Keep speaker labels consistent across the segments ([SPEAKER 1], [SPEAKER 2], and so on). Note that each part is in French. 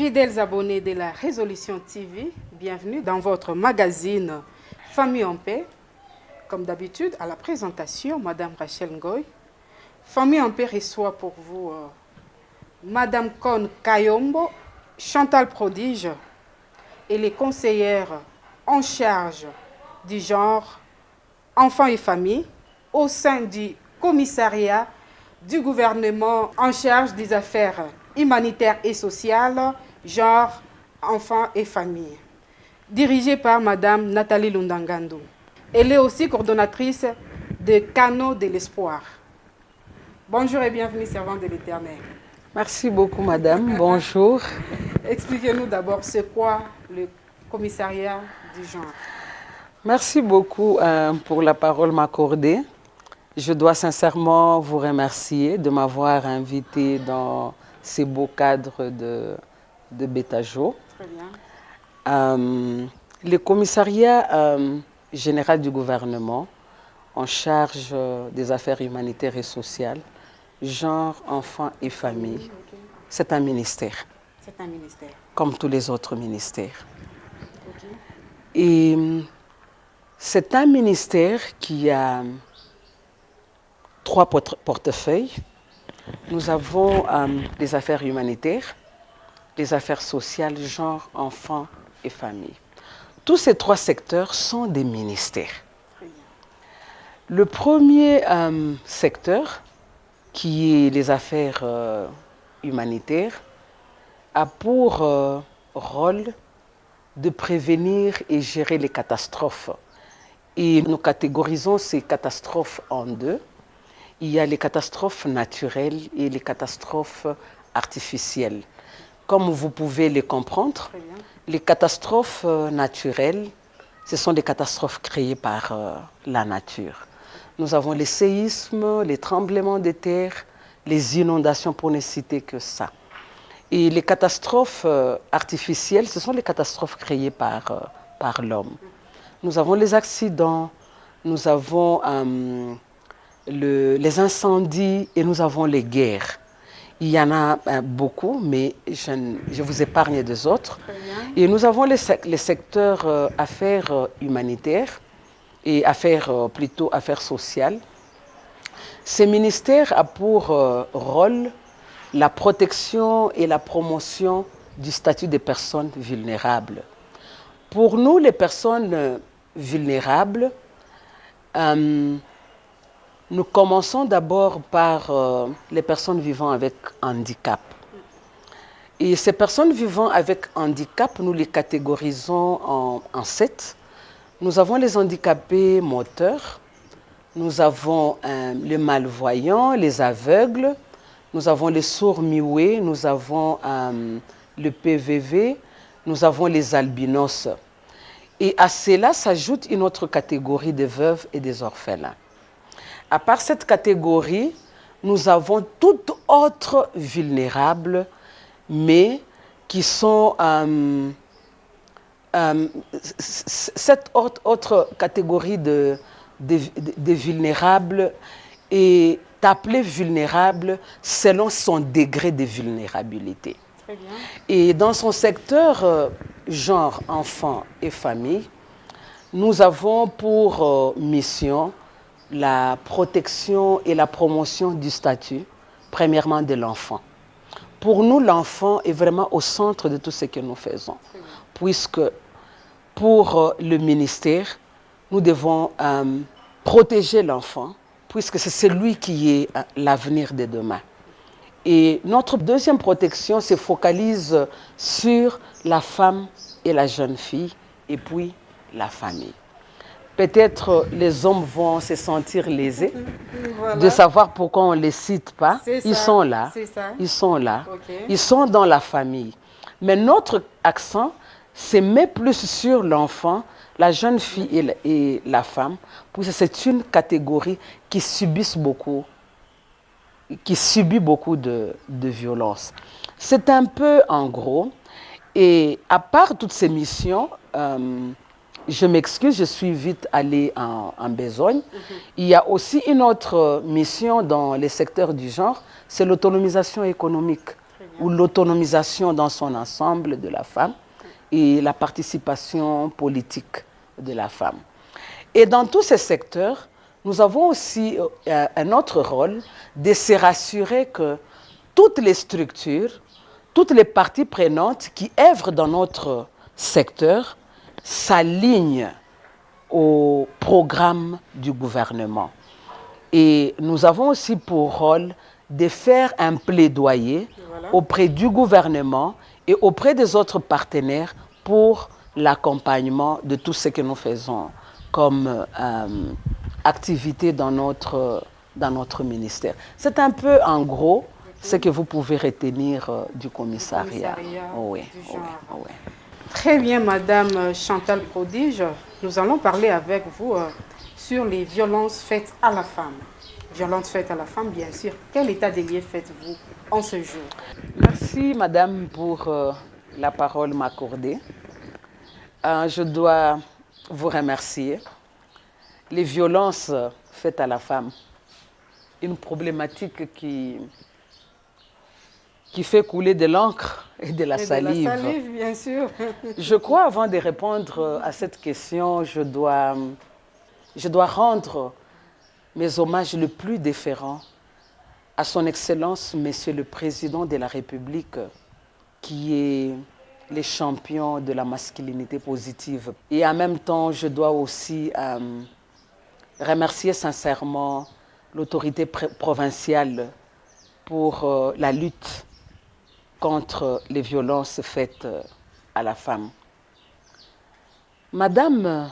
[SPEAKER 1] Fidèles abonnés de la Résolution TV, bienvenue dans votre magazine Famille en paix. Comme d'habitude, à la présentation, Madame Rachel Ngoy. Famille en paix reçoit pour vous Madame Kon Kayombo, Chantal Prodige et les conseillères en charge du genre enfants et familles au sein du commissariat du gouvernement en charge des affaires humanitaires et sociales, genre enfants et familles, dirigée par Madame Nathalie Lundangando. Elle est aussi coordonnatrice de Canaux de l'Espoir. Bonjour et bienvenue, servante de l'Éternel.
[SPEAKER 2] Merci beaucoup, Madame. Bonjour.
[SPEAKER 1] Expliquez-nous d'abord, c'est quoi le commissariat du genre?
[SPEAKER 2] Merci beaucoup pour la parole m'accordée. Je dois sincèrement vous remercier de m'avoir invité dans ces beaux cadres de Betajo.
[SPEAKER 1] Très bien.
[SPEAKER 2] Le commissariat général du gouvernement en charge des affaires humanitaires et sociales, genre, enfants et familles, c'est un ministère.
[SPEAKER 1] C'est un ministère.
[SPEAKER 2] Comme tous les autres ministères.
[SPEAKER 1] Okay.
[SPEAKER 2] Et c'est un ministère qui a 3 portefeuilles. Nous avons les affaires humanitaires, les affaires sociales, genre, enfants et familles. Tous ces 3 secteurs sont des ministères. Le premier secteur, qui est les affaires humanitaires, a pour rôle de prévenir et gérer les catastrophes. Et nous catégorisons ces catastrophes en 2. Il y a les catastrophes naturelles et les catastrophes artificielles. Comme vous pouvez les comprendre, les catastrophes naturelles, ce sont des catastrophes créées par la nature. Nous avons les séismes, les tremblements de terre, les inondations, pour ne citer que ça. Et les catastrophes artificielles, ce sont les catastrophes créées par l'homme. Nous avons les accidents, nous avons les incendies et nous avons les guerres. Il y en a beaucoup, mais je vous épargne des autres. Et nous avons les secteurs affaires humanitaires et plutôt affaires sociales. Ces ministères ont pour rôle la protection et la promotion du statut des personnes vulnérables. Pour nous, les personnes vulnérables, nous commençons d'abord par les personnes vivant avec handicap. Et ces personnes vivant avec handicap, nous les catégorisons en 7. Nous avons les handicapés moteurs, nous avons les malvoyants, les aveugles, nous avons les sourds-muets, nous avons le PVV, nous avons les albinos. Et à cela s'ajoute une autre catégorie des veuves et des orphelins. À part cette catégorie, nous avons toutes autres vulnérables, mais qui sont... cette autre catégorie de vulnérables est appelée vulnérable selon son degré de vulnérabilité.
[SPEAKER 1] Très bien.
[SPEAKER 2] Et dans son secteur genre, enfants et famille, nous avons pour mission la protection et la promotion du statut, premièrement de l'enfant. Pour nous, l'enfant est vraiment au centre de tout ce que nous faisons, puisque pour le ministère, nous devons protéger l'enfant, puisque c'est celui qui est l'avenir de demain. Et notre deuxième protection se focalise sur la femme et la jeune fille, et puis la famille. Peut-être les hommes vont se sentir lésés de savoir pourquoi on ne les cite pas. Ils sont là. Ils sont là.
[SPEAKER 1] Okay.
[SPEAKER 2] Ils sont dans la famille. Mais notre accent se met plus sur l'enfant, la jeune fille et la femme, puisque c'est une catégorie qui subit beaucoup de violences. C'est un peu en gros. Et à part toutes ces missions, je m'excuse, je suis vite allée en besogne. Il y a aussi une autre mission dans les secteurs du genre, c'est l'autonomisation économique ou l'autonomisation dans son ensemble de la femme et la participation politique de la femme. Et dans tous ces secteurs, nous avons aussi un autre rôle de se rassurer que toutes les structures, toutes les parties prenantes qui œuvrent dans notre secteur s'alignent au programme du gouvernement. Et nous avons aussi pour rôle de faire un plaidoyer auprès du gouvernement et auprès des autres partenaires pour l'accompagnement de tout ce que nous faisons comme activité dans notre ministère. C'est un peu en gros ce que vous pouvez retenir du commissariat.
[SPEAKER 1] Oui, oui, oui. Très bien, Madame Chantal Prodige. Nous allons parler avec vous sur les violences faites à la femme. Violences faites à la femme, bien sûr. Quel état des lieux faites-vous en ce jour?
[SPEAKER 2] Merci, Madame, pour la parole m'accordée. Je dois vous remercier. Les violences faites à la femme, une problématique qui fait couler de l'encre et de la salive.
[SPEAKER 1] De la salive, bien sûr.
[SPEAKER 2] Je crois, avant de répondre à cette question, je dois rendre mes hommages les plus déférents à son Excellence, Monsieur le Président de la République, qui est le champion de la masculinité positive. Et en même temps, je dois aussi remercier sincèrement l'autorité provinciale pour la lutte contre les violences faites à la femme. Madame,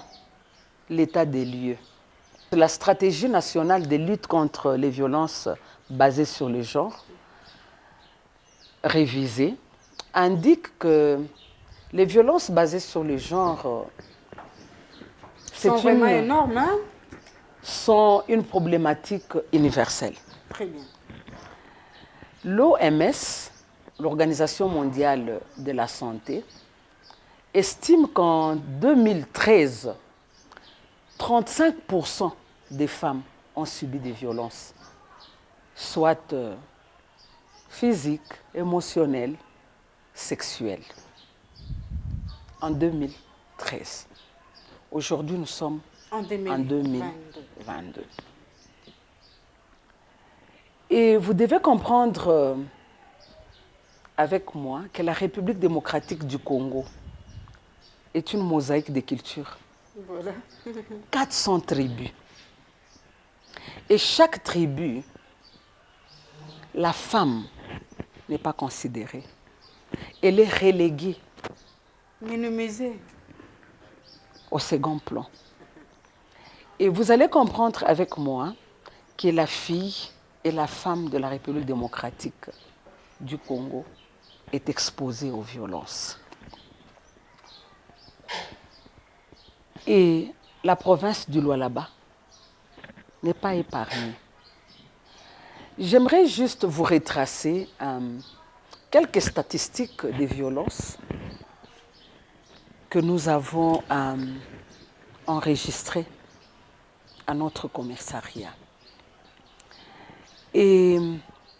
[SPEAKER 2] l'état des lieux. La stratégie nationale de lutte contre les violences basées sur le genre, révisée, indique que les violences basées sur le genre
[SPEAKER 1] sont vraiment énormes, hein?
[SPEAKER 2] Sont une problématique universelle.
[SPEAKER 1] Très bien.
[SPEAKER 2] L'OMS, l'Organisation mondiale de la santé, estime qu'en 2013, 35% des femmes ont subi des violences, soit physiques, émotionnelles, sexuelles. En 2013. Aujourd'hui, nous sommes en 2022. Et vous devez comprendre avec moi que la République démocratique du Congo est une mosaïque de cultures.
[SPEAKER 1] Voilà.
[SPEAKER 2] 400 tribus. Et chaque tribu, la femme n'est pas considérée. Elle est reléguée.
[SPEAKER 1] Minimisée.
[SPEAKER 2] Au second plan. Et vous allez comprendre avec moi que la fille et la femme de la République démocratique du Congo est exposée aux violences. Et la province du Lualaba n'est pas épargnée. J'aimerais juste vous retracer quelques statistiques des violences que nous avons enregistrées à notre commissariat. Et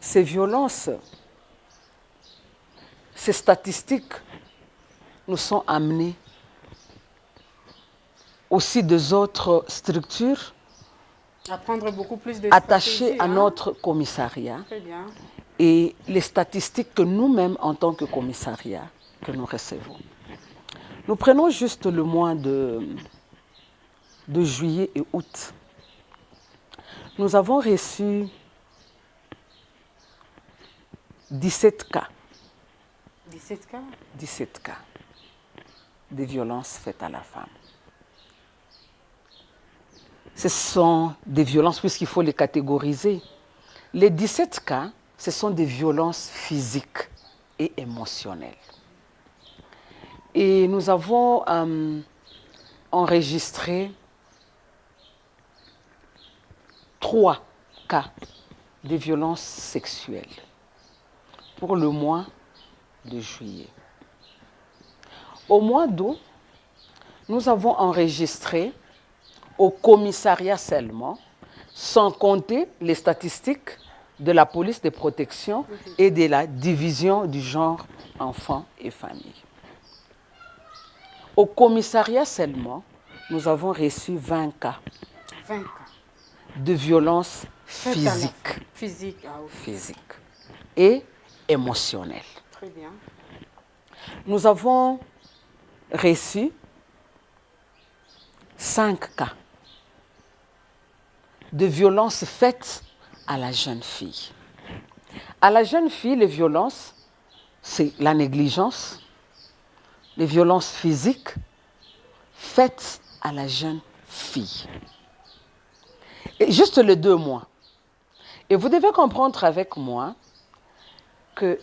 [SPEAKER 2] ces violences, ces statistiques nous sont amenées aussi des autres structures
[SPEAKER 1] à prendre beaucoup plus de
[SPEAKER 2] attachées à notre commissariat.
[SPEAKER 1] Très bien.
[SPEAKER 2] Et les statistiques que nous-mêmes, en tant que commissariat, que nous recevons. Nous prenons juste le mois de juillet et août. Nous avons reçu 17 cas.
[SPEAKER 1] 17 cas?
[SPEAKER 2] 17 cas de violences faites à la femme. Ce sont des violences, puisqu'il faut les catégoriser. Les 17 cas, ce sont des violences physiques et émotionnelles. Et nous avons enregistré 3 cas de violences sexuelles pour le mois de juillet. Au mois d'août, nous avons enregistré au commissariat seulement, sans compter les statistiques de la police de protection et de la division du genre enfants et famille. Au commissariat seulement, nous avons reçu 20 cas
[SPEAKER 1] 20 cas.
[SPEAKER 2] de violences
[SPEAKER 1] Faites à la-
[SPEAKER 2] physiques,
[SPEAKER 1] Physique, ah oui.
[SPEAKER 2] physiques et émotionnelles.
[SPEAKER 1] Très bien.
[SPEAKER 2] Nous avons reçu 5 cas de violences faites à la jeune fille. À la jeune fille, les violences, c'est la négligence, les violences physiques faites à la jeune fille. Et juste les 2 mois. Et vous devez comprendre avec moi que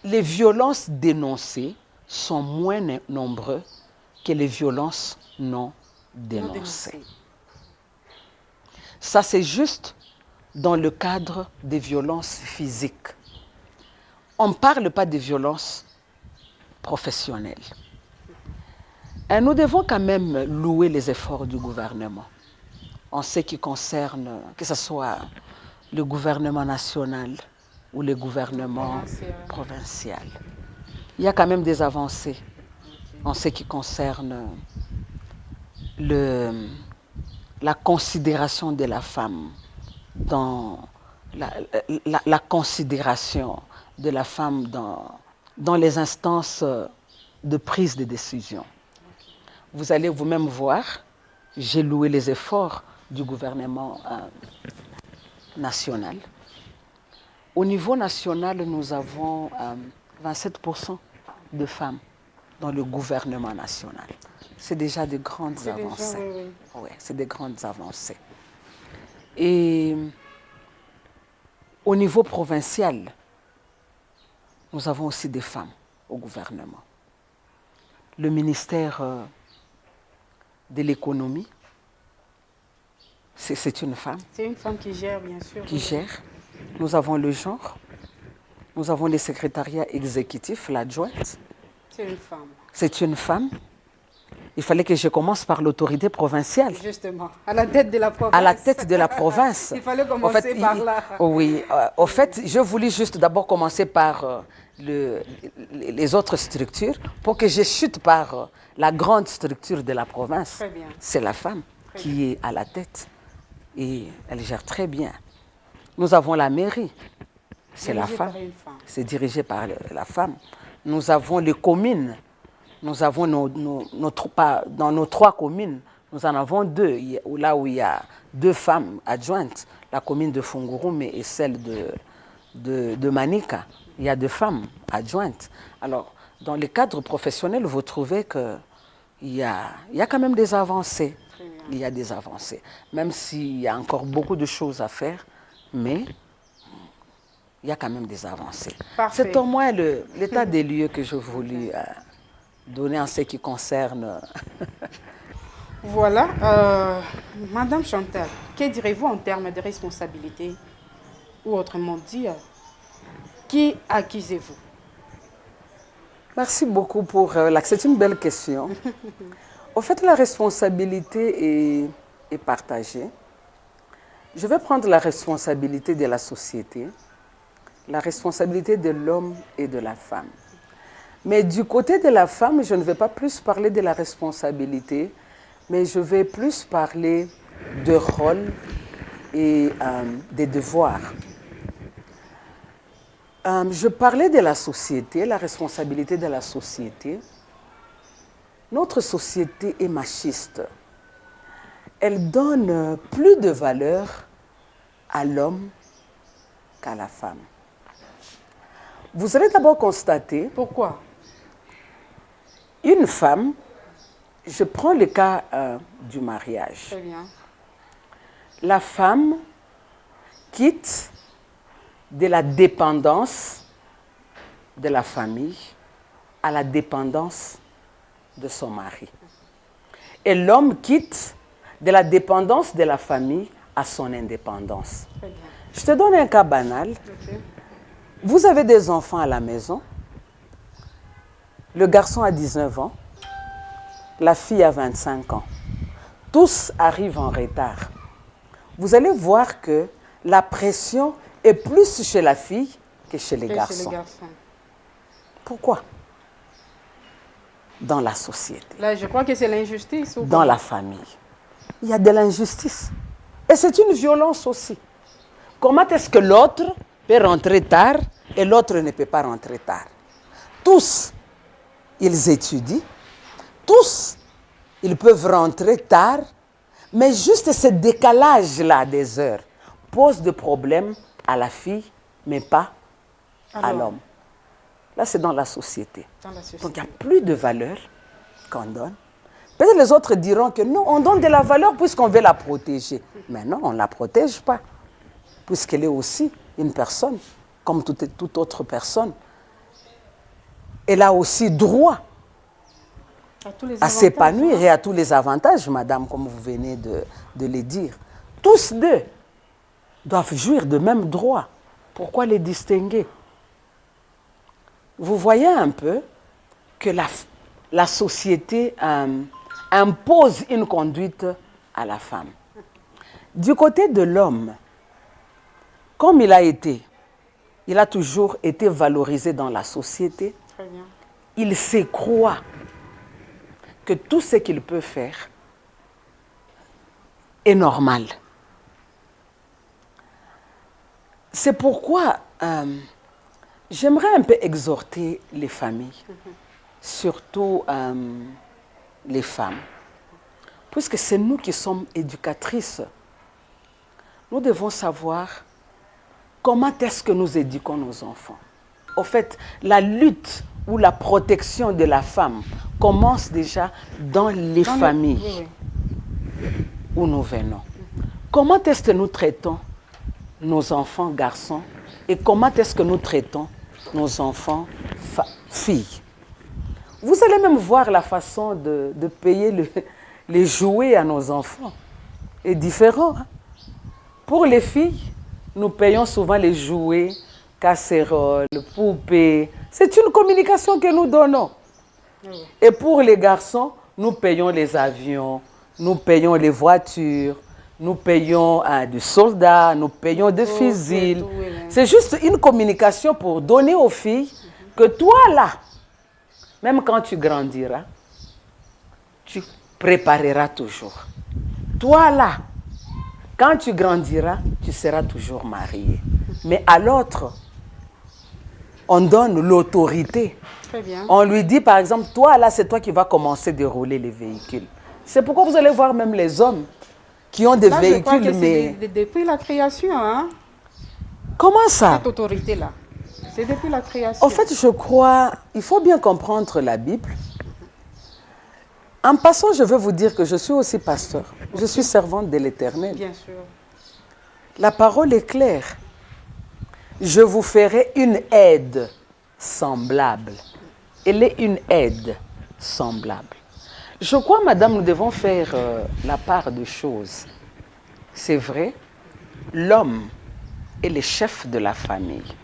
[SPEAKER 2] les violences dénoncées sont moins nombreuses que les violences non
[SPEAKER 1] Non
[SPEAKER 2] dénoncées.
[SPEAKER 1] dénoncé.
[SPEAKER 2] Ça, c'est juste dans le cadre des violences physiques. On ne parle pas de violences professionnelles. Et nous devons quand même louer les efforts du gouvernement en ce qui concerne, que ce soit le gouvernement national ou le gouvernement provincial. Il y a quand même des avancées en ce qui concerne la considération de la femme dans la considération de la femme dans les instances de prise de décision. Vous allez vous-même voir, j'ai loué les efforts du gouvernement national. Au niveau national, nous avons 27% de femmes dans le gouvernement national. C'est déjà de grandes avancées.
[SPEAKER 1] Déjà, oui, oui.
[SPEAKER 2] Ouais, c'est des grandes avancées. Et au niveau provincial, nous avons aussi des femmes au gouvernement. Le ministère de l'économie, c'est une femme
[SPEAKER 1] C'est une femme qui gère, bien sûr.
[SPEAKER 2] qui gère. Nous avons le genre. Nous avons les secrétariats exécutifs, l'adjointe.
[SPEAKER 1] C'est une femme.
[SPEAKER 2] C'est une femme. Il fallait que je commence par l'autorité provinciale.
[SPEAKER 1] Justement, à la tête de la province.
[SPEAKER 2] À la tête de la province.
[SPEAKER 1] Il fallait commencer par là.
[SPEAKER 2] Oui, au fait, je voulais juste d'abord commencer par les autres structures pour que je chute par la grande structure de la province.
[SPEAKER 1] Très bien.
[SPEAKER 2] C'est la femme qui est à la tête et elle gère très bien. Nous avons la mairie, c'est la
[SPEAKER 1] Dirigée
[SPEAKER 2] femme.
[SPEAKER 1] par une femme.
[SPEAKER 2] C'est dirigé par la femme. Nous avons les communes. Nous avons dans nos 3 communes, nous en avons 2, là où il y a 2 femmes adjointes, la commune de Fungurume et celle de Manika. Il y a 2 femmes adjointes. Alors, dans le cadre professionnel, vous trouvez qu'il y a quand même des avancées. Il y a des avancées. Même s'il y a encore beaucoup de choses à faire, mais il y a quand même des avancées.
[SPEAKER 1] Parfait.
[SPEAKER 2] C'est au moins l'état des lieux que je voulais donner en ce qui concerne.
[SPEAKER 1] Voilà. Madame Chantal, que direz-vous en termes de responsabilité? Ou autrement dit, qui accusez-vous?
[SPEAKER 2] Merci beaucoup pour c'est une belle question. Au fait, la responsabilité est partagée. Je vais prendre la responsabilité de la société, la responsabilité de l'homme et de la femme. Mais du côté de la femme, je ne vais pas plus parler de la responsabilité, mais je vais plus parler de rôle et des devoirs. Je parlais de la société, la responsabilité de la société. Notre société est machiste. Elle donne plus de valeur à l'homme qu'à la femme. Vous allez d'abord constater.
[SPEAKER 1] Pourquoi?
[SPEAKER 2] Une femme, je prends le cas du mariage.
[SPEAKER 1] Très bien.
[SPEAKER 2] La femme quitte de la dépendance de la famille à la dépendance de son mari. Et l'homme quitte de la dépendance de la famille à son indépendance.
[SPEAKER 1] Très bien.
[SPEAKER 2] Je te donne un cas banal.
[SPEAKER 1] Okay.
[SPEAKER 2] Vous avez des enfants à la maison. Le garçon a 19 ans. La fille a 25 ans. Tous arrivent en retard. Vous allez voir que la pression est plus chez la fille que chez les
[SPEAKER 1] Et
[SPEAKER 2] garçons.
[SPEAKER 1] chez les garçons.
[SPEAKER 2] Pourquoi? Dans la société,
[SPEAKER 1] Là, je crois que c'est l'injustice. Ou
[SPEAKER 2] dans la famille, il y a de l'injustice. Et c'est une violence aussi. Comment est-ce que l'autre peut rentrer tard et l'autre ne peut pas rentrer tard? Tous, ils étudient. Tous, ils peuvent rentrer tard. Mais juste ce décalage-là des heures pose des problèmes à la fille, mais pas à l'homme. Là, c'est dans la société.
[SPEAKER 1] Dans la société.
[SPEAKER 2] Donc, il n'y a plus de valeur qu'on donne. Peut-être les autres diront que non, on donne de la valeur puisqu'on veut la protéger. Mais non, on ne la protège pas. Puisqu'elle est aussi une personne, comme toute autre personne. Elle a aussi droit à s'épanouir et à tous les avantages, madame, comme vous venez de le dire. Tous deux doivent jouir de même droit. Pourquoi les distinguer? Vous voyez un peu que la société impose une conduite à la femme. Du côté de l'homme, comme il a toujours été valorisé dans la société,
[SPEAKER 1] Très bien.
[SPEAKER 2] il se croit que tout ce qu'il peut faire est normal. C'est pourquoi j'aimerais un peu exhorter les familles, surtout les femmes, puisque c'est nous qui sommes éducatrices. Nous devons savoir comment est-ce que nous éduquons nos enfants. Au fait, la lutte ou la protection de la femme commence déjà dans les familles où nous venons. Comment est-ce que nous traitons nos enfants garçons et comment est-ce que nous traitons nos enfants filles? Vous allez même voir la façon de payer les jouets à nos enfants est différent. Pour les filles, nous payons souvent les jouets, casseroles, poupées. C'est une communication que nous donnons. Et pour les garçons, nous payons les avions, nous payons les voitures, nous payons des soldats, nous payons des fusils. C'est juste une communication pour donner aux filles que toi là, même quand tu grandiras, tu prépareras toujours. Toi là, quand tu grandiras, tu seras toujours marié. Mais à l'autre, on donne l'autorité.
[SPEAKER 1] Très bien.
[SPEAKER 2] On lui dit par exemple, toi là, c'est toi qui vas commencer à dérouler les véhicules. C'est pourquoi vous allez voir même les hommes qui ont des véhicules,
[SPEAKER 1] je crois que
[SPEAKER 2] mais...
[SPEAKER 1] c'est depuis la création, hein?
[SPEAKER 2] Comment ça?
[SPEAKER 1] Cette autorité-là. C'est depuis la création.
[SPEAKER 2] En fait, je crois, il faut bien comprendre la Bible. En passant, je veux vous dire que je suis aussi pasteur. Je suis servante de l'Éternel.
[SPEAKER 1] Bien sûr.
[SPEAKER 2] La parole est claire. Je vous ferai une aide semblable. Elle est une aide semblable. Je crois, madame, nous devons faire la part des choses. C'est vrai, l'homme est le chef de la famille.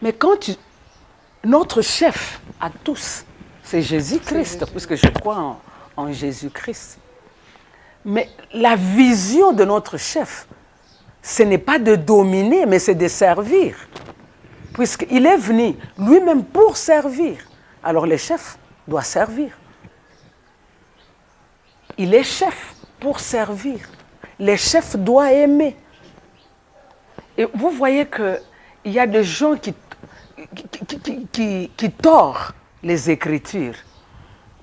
[SPEAKER 2] Mais notre chef à tous, c'est Jésus-Christ, puisque je crois en Jésus-Christ. Mais la vision de notre chef, ce n'est pas de dominer, mais c'est de servir. Puisqu'il est venu lui-même pour servir. Alors le chef doit servir. Il est chef pour servir. Le chef doit aimer. Et vous voyez qu'il y a des gens qui tordent les Écritures.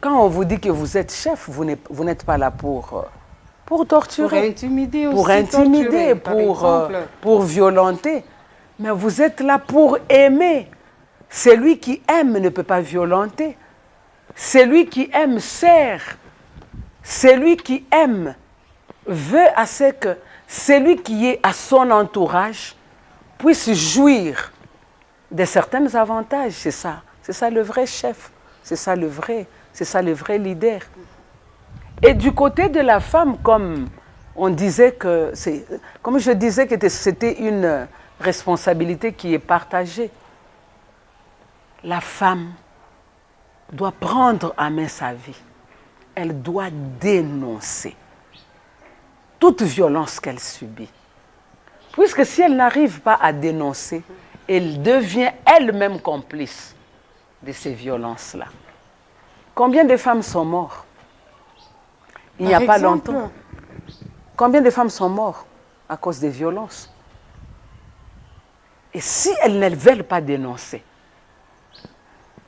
[SPEAKER 2] Quand on vous dit que vous êtes chef, vous n'êtes pas là pour torturer.
[SPEAKER 1] Pour intimider aussi.
[SPEAKER 2] Pour intimider, pour violenter. Mais vous êtes là pour aimer. Celui qui aime ne peut pas violenter. Celui qui aime sert. Celui qui aime veut à ce que celui qui est à son entourage puisse jouir de certains avantages. C'est ça le vrai chef. C'est ça le vrai leader. Et du côté de la femme, comme je disais que c'était une responsabilité qui est partagée. La femme doit prendre en main sa vie. Elle doit dénoncer toute violence qu'elle subit. Puisque si elle n'arrive pas à dénoncer, elle devient elle-même complice de ces violences-là. Combien de femmes sont mortes il n'y a pas longtemps? Combien de femmes sont mortes à cause des violences? Et si elles ne veulent pas dénoncer,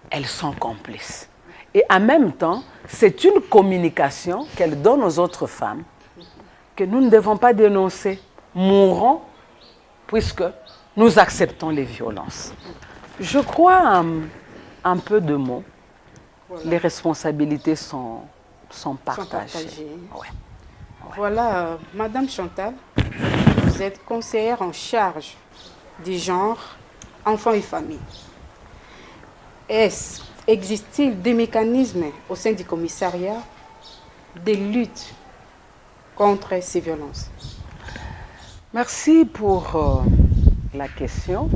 [SPEAKER 2] elles sont complices. Et en même temps, c'est une communication qu'elles donnent aux autres femmes que nous ne devons pas dénoncer. Mourons puisque nous acceptons les violences. Je crois un peu de mots. Voilà. Les responsabilités sont partagées. Ouais.
[SPEAKER 1] Voilà, Madame Chantal, vous êtes conseillère en charge du genre enfants et famille. Existe-t-il des mécanismes au sein du commissariat de lutte contre ces violences?
[SPEAKER 2] Merci pour la question.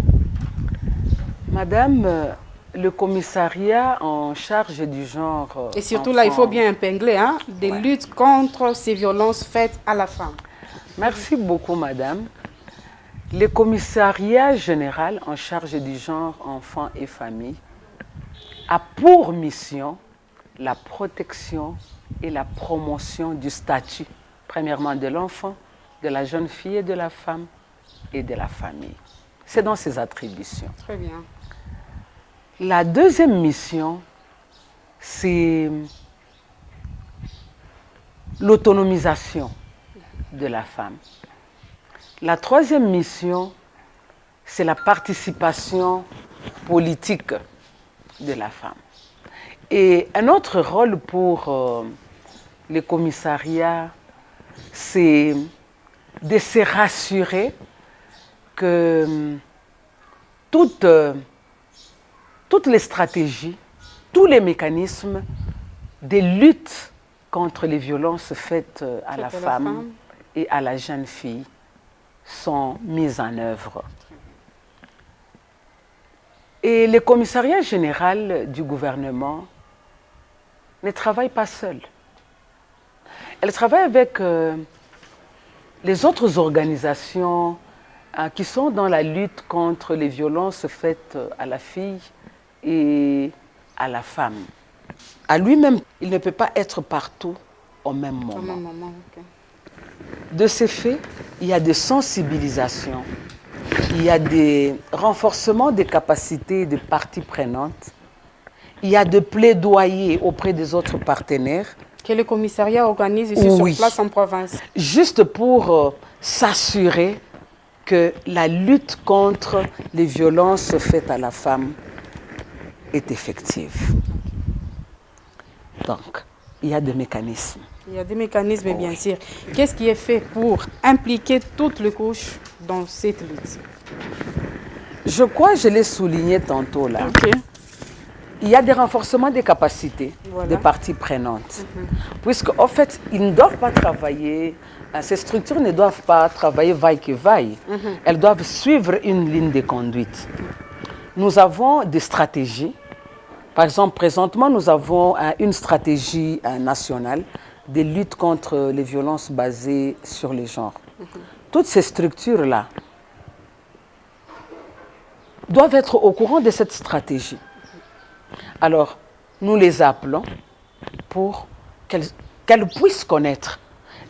[SPEAKER 2] Madame, le commissariat en charge du genre...
[SPEAKER 1] Et surtout là, il faut bien épingler, hein, des luttes contre ces violences faites à la femme.
[SPEAKER 2] Merci beaucoup, madame. Le commissariat général en charge du genre enfants et famille a pour mission la protection et la promotion du statut, premièrement de l'enfant, de la jeune fille et de la femme et de la famille. C'est dans ses attributions.
[SPEAKER 1] Très bien.
[SPEAKER 2] La deuxième mission, c'est l'autonomisation de la femme. La troisième mission, c'est la participation politique de la femme. Et un autre rôle pour les commissariats, c'est de se rassurer que toutes les stratégies, tous les mécanismes de lutte contre les violences faites à la femme et à la jeune fille sont mis en œuvre. Et le commissariat général du gouvernement ne travaille pas seul. Elle travaille avec les autres organisations qui sont dans la lutte contre les violences faites à la fille et à la femme. À lui-même, il ne peut pas être partout au même moment.
[SPEAKER 1] Au même moment, okay.
[SPEAKER 2] De ces faits, il y a des sensibilisations, il y a des renforcements des capacités des parties prenantes, il y a des plaidoyers auprès des autres partenaires.
[SPEAKER 1] Que le commissariat organise ici sur place en province.
[SPEAKER 2] Juste pour s'assurer que la lutte contre les violences faites à la femme est effective. Donc, il y a des mécanismes.
[SPEAKER 1] Il y a des mécanismes, bien sûr. Qu'est-ce qui est fait pour impliquer toutes les couches dans cette lutte?
[SPEAKER 2] Je crois, je l'ai souligné tantôt là.
[SPEAKER 1] Okay.
[SPEAKER 2] Il y a des renforcements des capacités des parties prenantes. Puisque, en fait, ils ne doivent pas travailler, ces structures ne doivent pas travailler vaille que vaille. Elles doivent suivre une ligne de conduite. Nous avons des stratégies. Par exemple, présentement, nous avons une stratégie nationale de lutte contre les violences basées sur les genres. Toutes ces structures-là doivent être au courant de cette stratégie. Alors, nous les appelons pour qu'elles puissent connaître.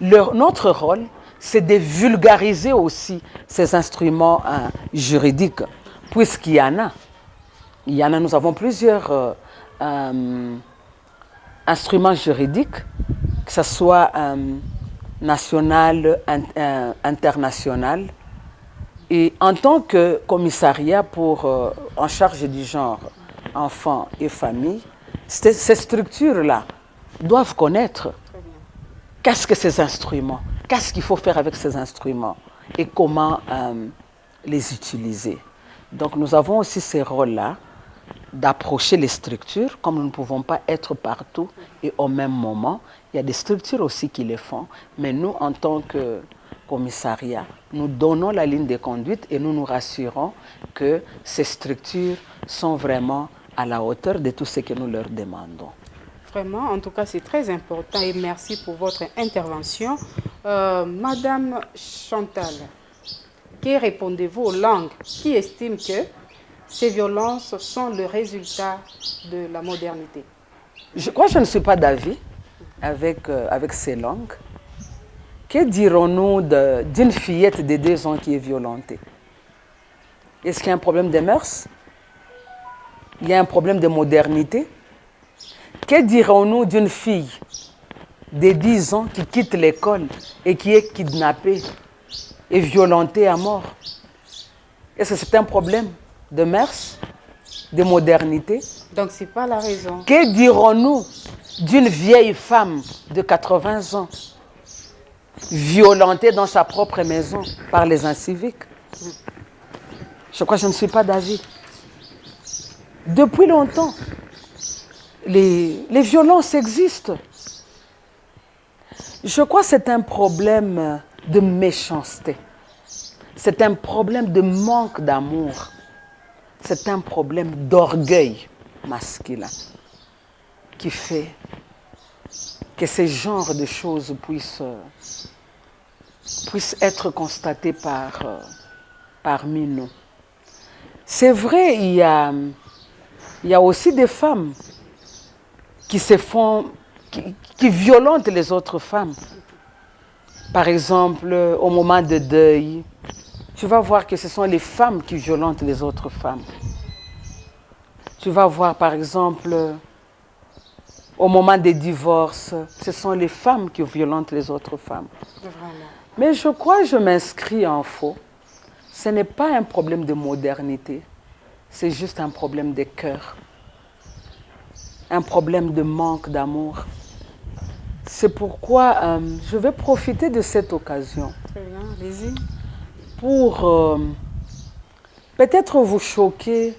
[SPEAKER 2] Notre rôle, c'est de vulgariser aussi ces instruments juridiques, puisqu'il y en a. Il y en a, nous avons plusieurs instruments juridiques, que ce soit national, international. Et en tant que commissariat en charge du genre enfants et familles, ces structures-là doivent connaître qu'est-ce que ces instruments, qu'est-ce qu'il faut faire avec ces instruments et comment les utiliser. Donc nous avons aussi ces rôles-là d'approcher les structures, comme nous ne pouvons pas être partout et au même moment. Il y a des structures aussi qui le font, mais nous, en tant que commissariat, nous donnons la ligne de conduite et nous nous rassurons que ces structures sont vraiment à la hauteur de tout ce que nous leur demandons.
[SPEAKER 1] Vraiment, en tout cas, c'est très important et merci pour votre intervention. Madame Chantal, Que répondez-vous aux langues qui estiment que ces violences sont le résultat de la modernité?
[SPEAKER 2] Je crois que je ne suis pas d'avis avec ces langues. Que dirons-nous d'une fillette de 2 ans qui est violentée? Est-ce qu'il y a un problème de mœurs? Il y a un problème de modernité? Que dirons-nous d'une fille de 10 ans qui quitte l'école et qui est kidnappée et violentée à mort? Est-ce que c'est un problème de mœurs, de modernité?
[SPEAKER 1] Donc, ce n'est pas la raison.
[SPEAKER 2] Que dirons-nous d'une vieille femme de 80 ans violentée dans sa propre maison par les inciviques? Je crois que je ne suis pas d'avis. Depuis longtemps, les violences existent. Je crois que c'est un problème de méchanceté. C'est un problème de manque d'amour. C'est un problème d'orgueil masculin qui fait que ce genre de choses puissent être constatés parmi nous. C'est vrai, il y a aussi des femmes qui violentent les autres femmes. Par exemple, au moment de deuil, tu vas voir que ce sont les femmes qui violentent les autres femmes. Tu vas voir, par exemple, au moment des divorces, ce sont les femmes qui violentent les autres femmes.
[SPEAKER 1] Vraiment.
[SPEAKER 2] Mais je crois que je m'inscris en faux. Ce n'est pas un problème de modernité, c'est juste un problème de cœur. Un problème de manque d'amour. C'est pourquoi je vais profiter de cette occasion.
[SPEAKER 1] Très bien, allez-y.
[SPEAKER 2] Pour peut-être vous choquer,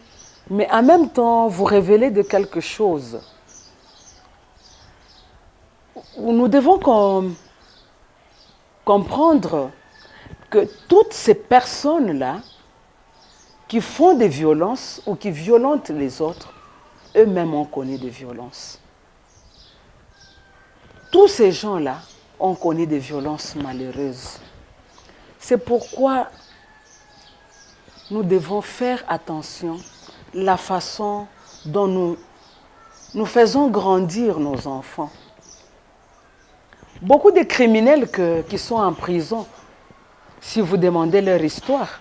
[SPEAKER 2] mais en même temps vous révéler de quelque chose. Nous devons comprendre que toutes ces personnes-là qui font des violences ou qui violentent les autres, eux-mêmes ont connu des violences. Tous ces gens-là ont connu des violences malheureuses. C'est pourquoi nous devons faire attention à la façon dont nous faisons grandir nos enfants. Beaucoup de criminels qui sont en prison, si vous demandez leur histoire,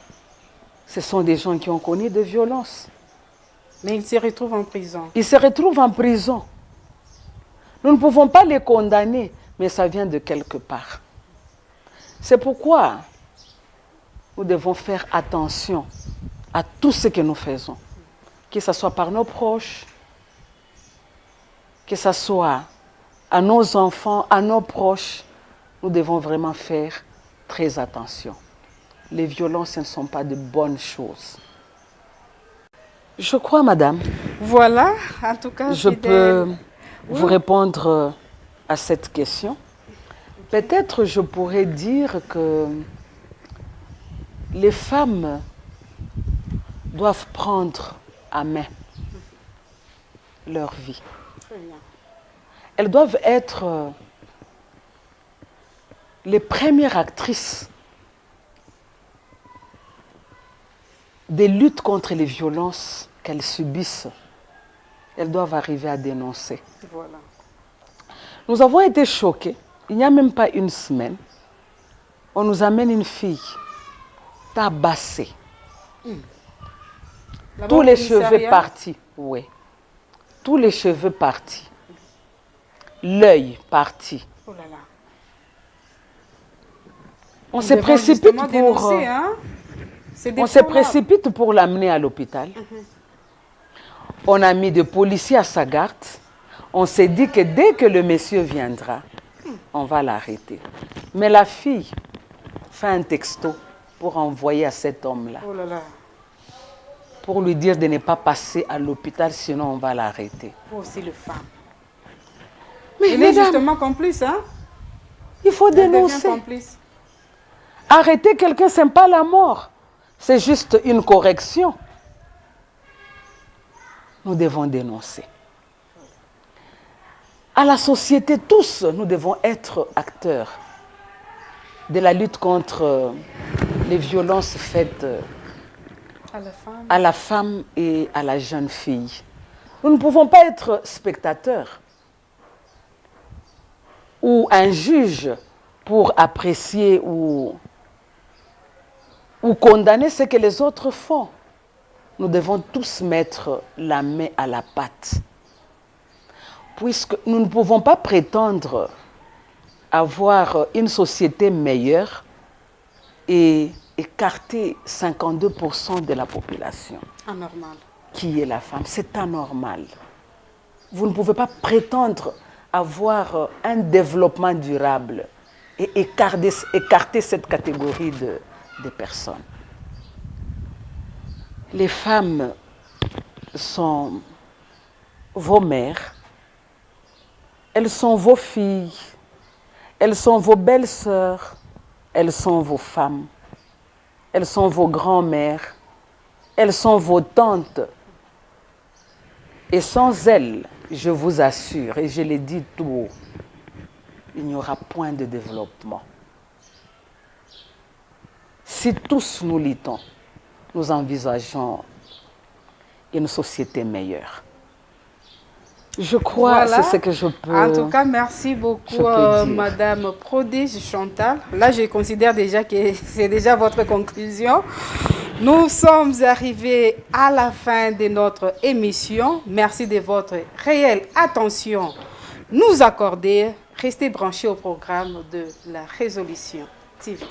[SPEAKER 2] ce sont des gens qui ont connu des violences.
[SPEAKER 1] Mais ils se retrouvent en prison.
[SPEAKER 2] Ils se retrouvent en prison. Nous ne pouvons pas les condamner, mais ça vient de quelque part. C'est pourquoi nous devons faire attention à tout ce que nous faisons, que ce soit par nos proches, que ce soit à nos enfants, à nos proches. Nous devons vraiment faire très attention. Les violences ne sont pas de bonnes choses. Je crois, madame.
[SPEAKER 1] Voilà, en tout cas,
[SPEAKER 2] Je peux vous répondre à cette question. Peut-être je pourrais dire que les femmes doivent prendre à main leur vie.
[SPEAKER 1] Très bien.
[SPEAKER 2] Elles doivent être les premières actrices des luttes contre les violences qu'elles subissent. Elles doivent arriver à dénoncer.
[SPEAKER 1] Voilà.
[SPEAKER 2] Nous avons été choqués. Il n'y a même pas une semaine. On nous amène une fille tabassée. Tous les cheveux partis. Oui. Tous les cheveux partis. L'œil parti.
[SPEAKER 1] Oh là là.
[SPEAKER 2] On se précipite pour l'amener à l'hôpital. On a mis des policiers à sa garde. On s'est dit que dès que le monsieur viendra, on va l'arrêter. Mais la fille fait un texto pour envoyer à cet homme-là.
[SPEAKER 1] Oh là là.
[SPEAKER 2] Pour lui dire de ne pas passer à l'hôpital, sinon on va l'arrêter.
[SPEAKER 1] Pour aussi les femmes.
[SPEAKER 2] Mais
[SPEAKER 1] il est justement complice, hein?
[SPEAKER 2] Il faut dénoncer. Arrêter quelqu'un, ce n'est pas la mort. C'est juste une correction. Nous devons dénoncer. À la société, tous, nous devons être acteurs de la lutte contre les violences faites à la femme et à la jeune fille. Nous ne pouvons pas être spectateurs ou un juge pour apprécier ou condamner ce que les autres font. Nous devons tous mettre la main à la pâte, puisque nous ne pouvons pas prétendre avoir une société meilleure et écarter 52% de la population.
[SPEAKER 1] Anormal.
[SPEAKER 2] Qui est la femme. C'est anormal. Vous ne pouvez pas prétendre avoir un développement durable et écarter cette catégorie de personnes. Les femmes sont vos mères, elles sont vos filles, elles sont vos belles-sœurs, elles sont vos femmes, elles sont vos grands-mères, elles sont vos tantes. Et sans elles, je vous assure, et je l'ai dit tout haut, il n'y aura point de développement. Si tous nous luttons, nous envisageons une société meilleure. Je crois,
[SPEAKER 1] Voilà.
[SPEAKER 2] c'est ce que je peux...
[SPEAKER 1] En tout cas, merci beaucoup, Madame Prodige Chantal. Là, je considère déjà que c'est déjà votre conclusion. Nous sommes arrivés à la fin de notre émission. Merci de votre réelle attention nous accorder. Restez branchés au programme de la Résolution TV.